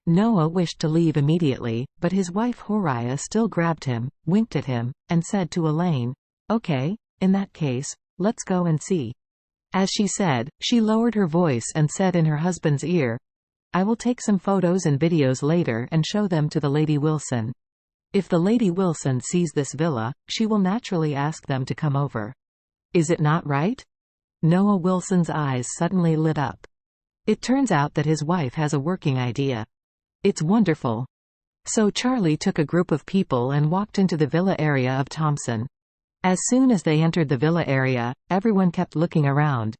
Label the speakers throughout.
Speaker 1: Noah wished to leave immediately, but his wife Horiah still grabbed him, winked at him, and said to Elaine, "Okay, in that case, let's go and see." As she said, she lowered her voice and said in her husband's ear, "I will take some photos and videos later and show them to the Lady Wilson. If the Lady Wilson sees this villa, she will naturally ask them to come over. Is it not right?" Noah Wilson's eyes suddenly lit up. It turns out that his wife has a working idea. It's wonderful. So Charlie took a group of people and walked into the villa area of Thompson. As soon as they entered the villa area, everyone kept looking around.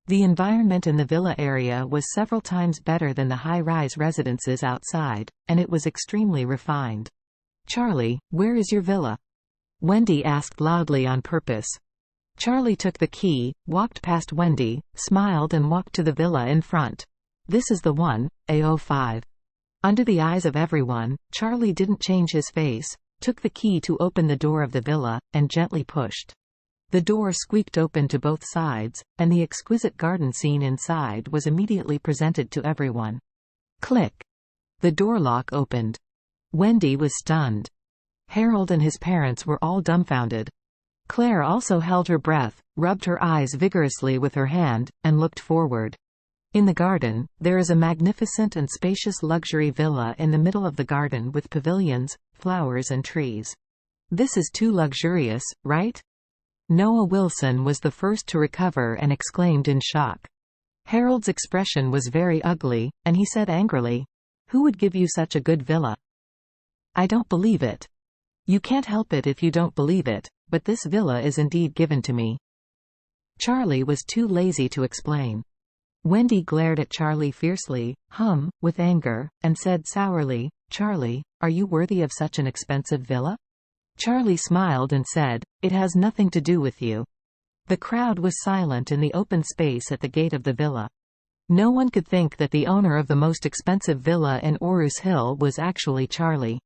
Speaker 1: The environment in the villa area was several times better than the high-rise residences outside, and it was extremely refined. "Charlie, where is your villa?" Wendy asked loudly on purpose. Charlie took the key, walked past Wendy, smiled and walked to the villa in front. "This is the one, A05. Under the eyes of everyone, Charlie didn't change his face, took the key to open the door of the villa, and gently pushed. The door squeaked open to both sides, and the exquisite garden scene inside was immediately presented to everyone. Click! The door lock opened. Wendy was stunned. Harold and his parents were all dumbfounded. Claire also held her breath, rubbed her eyes vigorously with her hand, and looked forward. In the garden, there is a magnificent and spacious luxury villa in the middle of the garden with pavilions, flowers and trees. "This is too luxurious, right?" Noah Wilson was the first to recover and exclaimed in shock. Harold's expression was very ugly, and he said angrily, "Who would give you such a good villa?" "I don't believe it." "You can't help it if you don't believe it, but this villa is indeed given to me." Charlie was too lazy to explain. Wendy glared at Charlie fiercely, with anger, and said sourly, "Charlie, are you worthy of such an expensive villa?" Charlie smiled and said, "It has nothing to do with you." The crowd was silent in the open space at the gate of the villa. No one could think that the owner of the most expensive villa in Orus Hill was actually Charlie.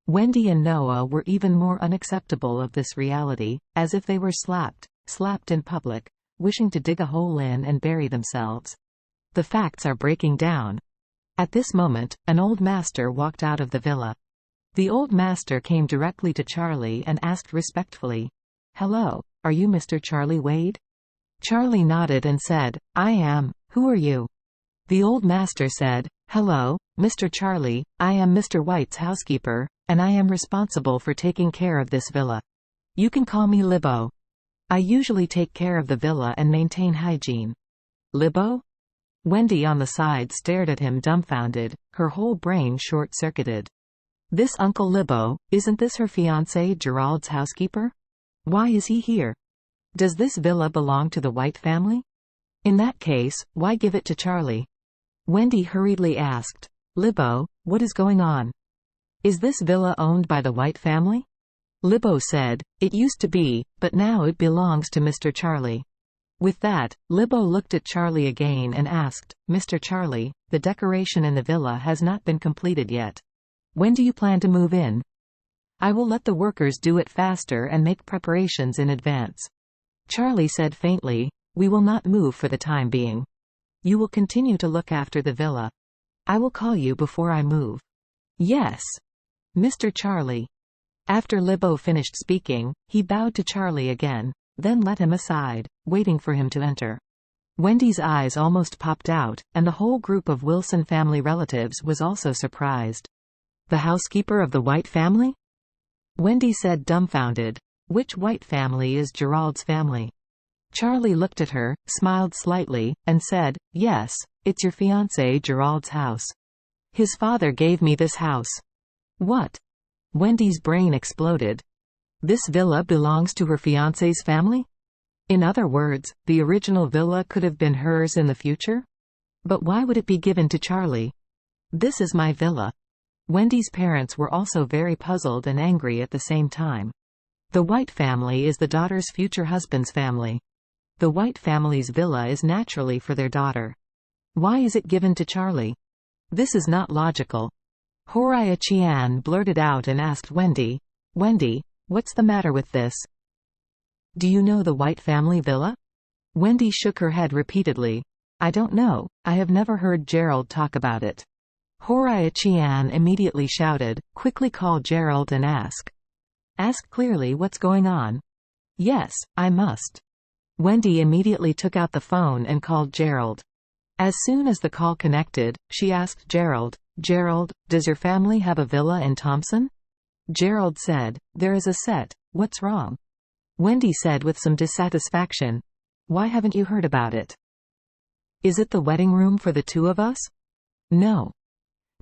Speaker 1: Wendy and Noah were even more unacceptable of this reality, as if they were slapped in public, wishing to dig a hole in and bury themselves. The facts are breaking down. At this moment, an old master walked out of the villa. The old master came directly to Charlie and asked respectfully, "Hello, are you Mr. Charlie Wade?" Charlie nodded and said, "I am. Who are you?" The old master said, "Hello, Mr. Charlie, I am Mr. White's housekeeper, and I am responsible for taking care of this villa. You can call me Libbo. I usually take care of the villa and maintain hygiene." "Libbo?" Wendy on the side stared at him dumbfounded, her whole brain short-circuited. This Uncle Libbo, isn't this her fiancé Gerald's housekeeper? Why is he here? Does this villa belong to the White family? In that case, why give it to Charlie? Wendy hurriedly asked, "Libbo, what is going on? Is this villa owned by the White family?" Libbo said, "It used to be, but now it belongs to Mr. Charlie." With that, Libbo looked at Charlie again and asked, "Mr. Charlie, the decoration in the villa has not been completed yet. When do you plan to move in?" "I will let the workers do it faster and make preparations in advance." Charlie said faintly, "We will not move for the time being. You will continue to look after the villa. I will call you before I move." "Yes, Mr. Charlie." After Libbo finished speaking, he bowed to Charlie again, then led him aside, waiting for him to enter. Wendy's eyes almost popped out, and the whole group of Wilson family relatives was also surprised. "The housekeeper of the White family?" Wendy said dumbfounded. "Which White family is Gerald's family?" Charlie looked at her, smiled slightly, and said, "Yes, it's your fiancé Gerald's house. His father gave me this house." "What?" Wendy's brain exploded. This villa belongs to her fiancé's family? In other words, the original villa could have been hers in the future? But why would it be given to Charlie? "This is my villa." Wendy's parents were also very puzzled and angry at the same time. The White family is the daughter's future husband's family. The White family's villa is naturally for their daughter. Why is it given to Charlie? This is not logical. Horiah Chian blurted out and asked Wendy, "Wendy, what's the matter with this? Do you know the White family villa?" Wendy shook her head repeatedly. "I don't know, I have never heard Gerald talk about it." Horiya-chan immediately shouted, quickly call Gerald and ask. Ask clearly what's going on. Yes, I must. Wendy immediately took out the phone and called Gerald. As soon as the call connected, she asked Gerald, Gerald, does your family have a villa in Thompson? Gerald said, there is a set, what's wrong? Wendy said with some dissatisfaction, why haven't you heard about it? Is it the wedding room for the two of us? No.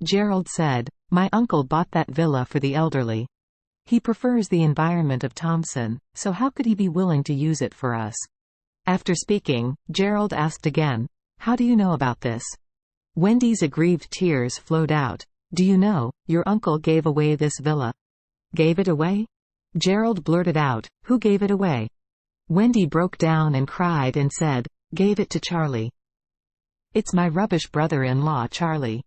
Speaker 1: Gerald said, my uncle bought that villa for the elderly. He prefers the environment of Thompson, so how could he be willing to use it for us? After speaking, Gerald asked again, how do you know about this? Wendy's aggrieved tears flowed out. Do you know, your uncle gave away this villa? Gave it away? Gerald blurted out, who gave it away? Wendy broke down and cried and said, gave it to Charlie. It's my rubbish brother-in-law Charlie.